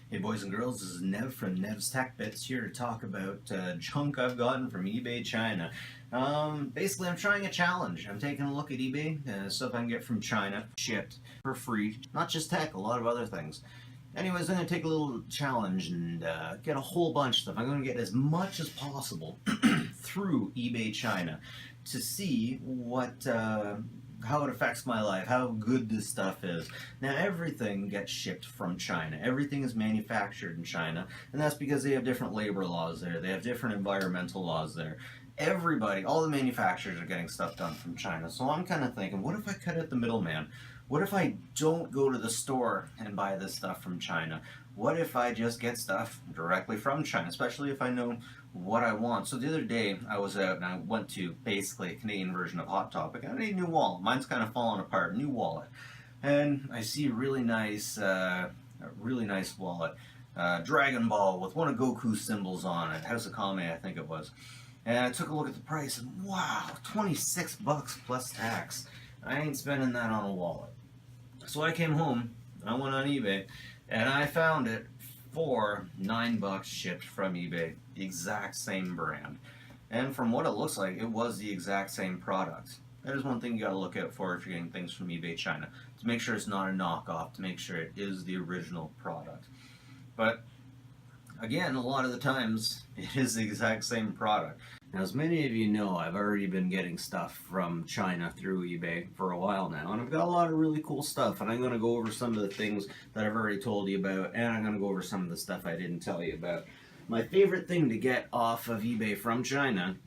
Hey boys and girls, this is Nev from Nev's Tech Bits here to talk about junk I've gotten from eBay China. Basically, I'm trying a challenge. I'm taking a look at eBay, stuff I can get from China, shipped for free. Not just tech, a lot of other things. Anyways, I'm going to take a little challenge and get a whole bunch of stuff. I'm going to get as much as possible through eBay China to see what how it affects my life, how good this stuff is. Now, everything gets shipped from China. Everything is manufactured in China, and that's because they have different labor laws there. They have different environmental laws there. Everybody, all the manufacturers are getting stuff done from China. So I'm kind of thinking, what if I cut out the middleman? What if I don't go to the store and buy this stuff from China? What if I just get stuff directly from China, especially if I know what I want? So the other day I was out and I went to basically a Canadian version of Hot Topic. I need a new wallet. Mine's kind of falling apart. New wallet, and I see a really nice wallet, Dragon Ball with one of Goku's symbols on it. House of Kame, I think it was. And I took a look at the price and wow, $26 plus tax. I ain't spending that on a wallet. So I came home, I went on eBay, and I found it for $9 shipped from eBay, the exact same brand. And from what it looks like, it was the exact same product. That is one thing you gotta look out for if you're getting things from eBay China, to make sure it's not a knockoff, to make sure it is the original product. But again, a lot of the times, it is the exact same product. Now, as many of you know, I've already been getting stuff from China through eBay for a while now, and I've got a lot of really cool stuff, and I'm going to go over some of the things that I've already told you about, and I'm going to go over some of the stuff I didn't tell you about. My favorite thing to get off of eBay from China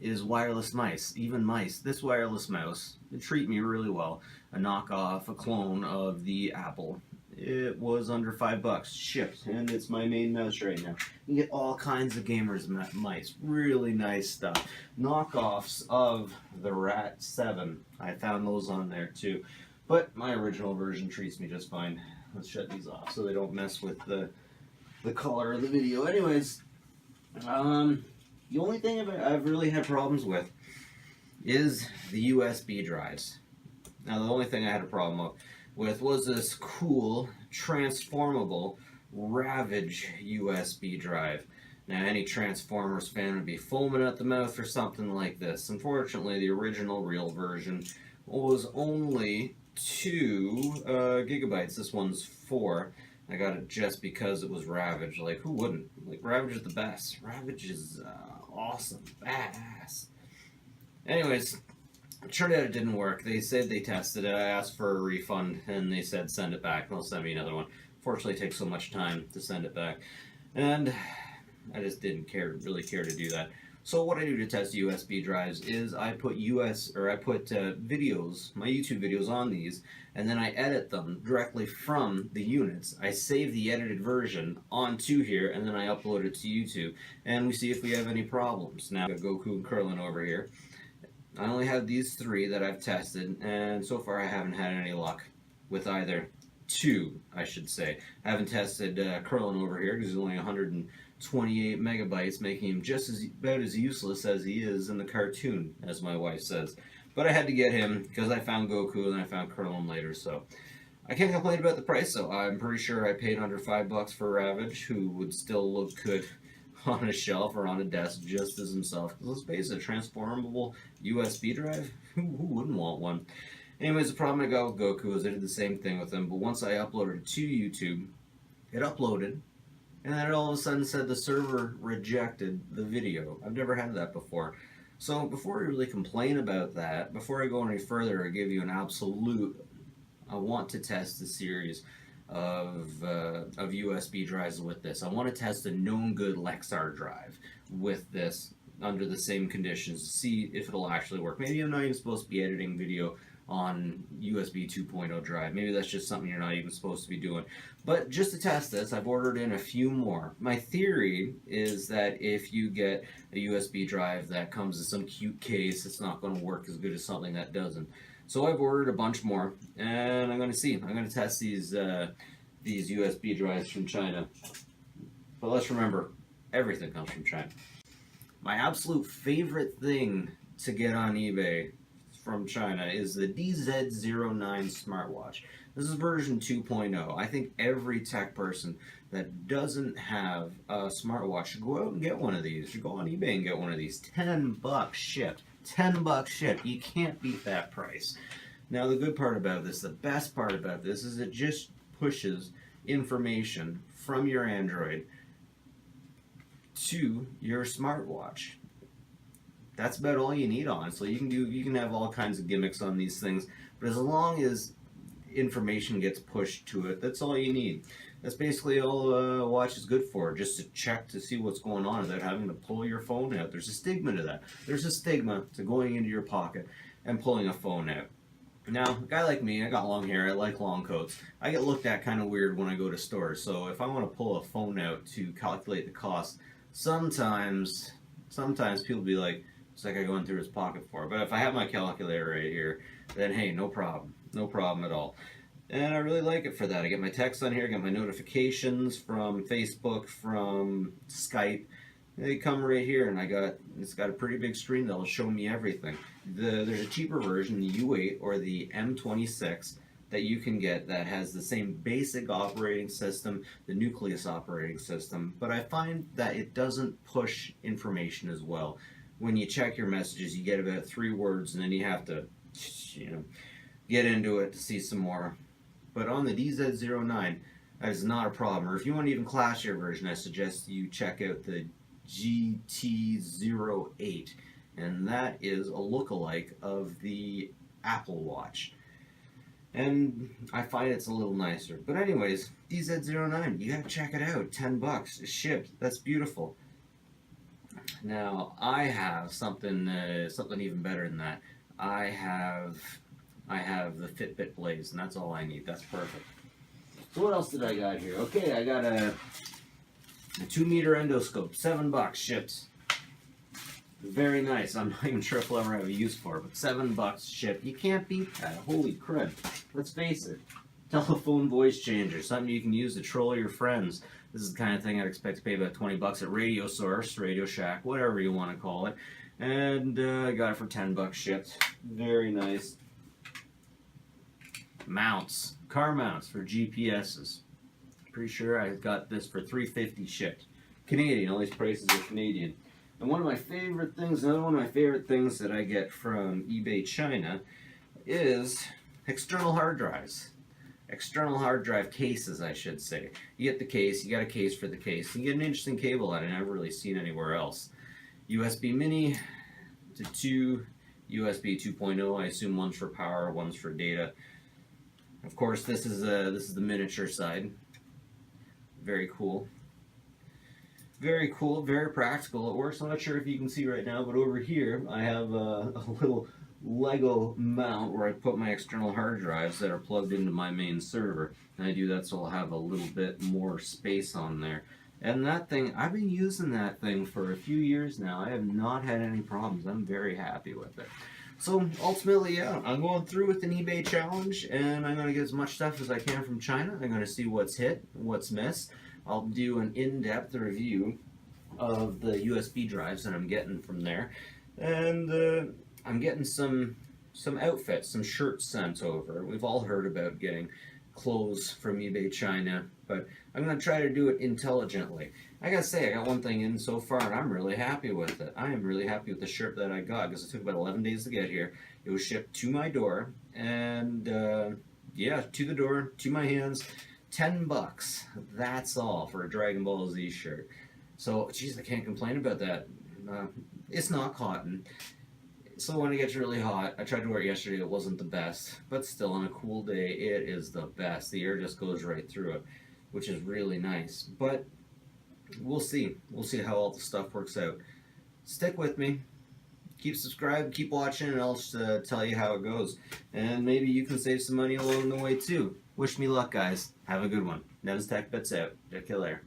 is wireless mice, even mice. This wireless mouse, it treat me really well. A knockoff, a clone of the Apple. It was under $5 shipped, and it's my main mouse right now. You can get all kinds of gamers mice, really nice stuff. Knockoffs of the Rat 7, I found those on there too. But my original version treats me just fine. Let's shut these off so they don't mess with the color of the video. Anyways, the only thing I've really had problems with is the USB drives. Now, the only thing I had a problem with was this cool transformable Ravage USB drive. Now, any Transformers fan would be foaming at the mouth for something like this. Unfortunately, the original real version was only 2 gigabytes. This one's 4. I got it just because it was Ravage. Like, who wouldn't? Like, Ravage is the best. Ravage is awesome. Badass. Anyways, it turned out it didn't work. They said they tested it. I asked for a refund, and they said send it back. They'll send me another one. Fortunately, it takes so much time to send it back, and I just didn't really care to do that. So what I do to test USB drives is I put videos, my YouTube videos on these, and then I edit them directly from the units. I save the edited version onto here, and then I upload it to YouTube, and we see if we have any problems. Now, I've got Goku and Krillin over here. I only have these 3 that I've tested, and so far I haven't had any luck with either 2, I should say. I haven't tested Krillin over here because he's only 128 megabytes, making him just about as useless as he is in the cartoon, as my wife says. But I had to get him because I found Goku and I found Krillin later, so I can't complain about the price, though. I'm pretty sure I paid under $5 for Ravage, who would still look good on a shelf or on a desk just as himself. Let's face it, a transformable USB drive? Who wouldn't want one? Anyways, the problem I got with Goku is I did the same thing with him, but once I uploaded it to YouTube, it uploaded, and then it all of a sudden said the server rejected the video. I've never had that before. So before I really complain about that, before I go any further, I give you an absolute, I want to test a series of USB drives with this. I want to test a known good Lexar drive with this under the same conditions to see if it'll actually work. Maybe I'm not even supposed to be editing video on USB 2.0 drive. Maybe that's just something you're not even supposed to be doing. But just to test this, I've ordered in a few more. My theory is that if you get a USB drive that comes in some cute case, it's not going to work as good as something that doesn't. So I've ordered a bunch more, and I'm going to see. I'm going to test these USB drives from China. But let's remember, everything comes from China. My absolute favorite thing to get on eBay from China is the DZ09 Smartwatch. This is version 2.0. I think every tech person that doesn't have a smartwatch should go out and get one of these. You go on eBay and get one of these. $10 shipped. $10 shipped. You can't beat that price. Now the good part about this, the best part about this, is it just pushes information from your Android to your smartwatch. That's about all you need, honestly. You can have all kinds of gimmicks on these things, but as long as information gets pushed to it, that's all you need. That's basically all a watch is good for, just to check to see what's going on without having to pull your phone out. There's a stigma to that. There's a stigma to going into your pocket and pulling a phone out. Now, a guy like me, I got long hair, I like long coats. I get looked at kind of weird when I go to stores, so if I want to pull a phone out to calculate the cost, sometimes people be like, it's like I go through his pocket for it. But if I have my calculator right here, then hey, no problem at all. And I really like it for that. I get my texts on here, I get my notifications from Facebook, from Skype. They come right here, and it's got a pretty big screen that'll show me everything. There's a cheaper version, the U8 or the M26, that you can get that has the same basic operating system, the Nucleus operating system, but I find that it doesn't push information as well. When you check your messages, you get about 3 words, and then you have to, get into it to see some more. But on the DZ09, that is not a problem. Or if you want an even classier version, I suggest you check out the GT08, and that is a lookalike of the Apple Watch. And I find it's a little nicer. But anyways, DZ09, you gotta check it out. $10, it's shipped. That's beautiful. Now I have something even better than that. I have the Fitbit Blaze, and that's all I need. That's perfect. So what else did I got here? Okay, I got a 2-meter endoscope, $7 shipped. Very nice. I'm not even sure if I'll ever have a use for it, but $7 shipped. You can't beat that. Holy crud. Let's face it. Telephone voice changer, something you can use to troll your friends. This is the kind of thing I'd expect to pay about $20 at Radio Source, Radio Shack, whatever you want to call it. And I got it for $10 shipped. Very nice. Mounts. Car mounts for GPSs. Pretty sure I got this for $3.50 shipped. Canadian. All these prices are Canadian. And another one of my favorite things that I get from eBay China is external hard drives. External hard drive cases, I should say. You get the case, you got a case for the case. You get an interesting cable out of it, I've never really seen anywhere else. USB mini to 2, USB 2.0, I assume one's for power, one's for data. Of course, this is the miniature side. Very cool. Very cool, very practical. It works. I'm not sure if you can see right now, but over here I have a little Lego mount where I put my external hard drives that are plugged into my main server. And I do that so I'll have a little bit more space on there. And that thing, I've been using that thing for a few years now. I have not had any problems. I'm very happy with it. So ultimately, yeah, I'm going through with an eBay challenge, and I'm going to get as much stuff as I can from China. I'm going to see what's hit, what's missed. I'll do an in-depth review of the USB drives that I'm getting from there. And I'm getting some outfits, some shirts sent over. We've all heard about getting clothes from eBay China, but I'm going to try to do it intelligently. I gotta say, I got one thing in so far, and I'm really happy with it. I am really happy with the shirt that I got, because it took about 11 days to get here. It was shipped to my door, and yeah, to the door, to my hands, $10. That's all for a Dragon Ball Z shirt. So, geez, I can't complain about that. It's not cotton. So when it gets really hot, I tried to wear it yesterday, it wasn't the best, but still on a cool day, it is the best. The air just goes right through it, which is really nice. But we'll see. We'll see how all the stuff works out. Stick with me. Keep subscribed, keep watching, and I'll tell you how it goes. And maybe you can save some money along the way too. Wish me luck, guys. Have a good one. Nev's Tech Bits out. Check you later.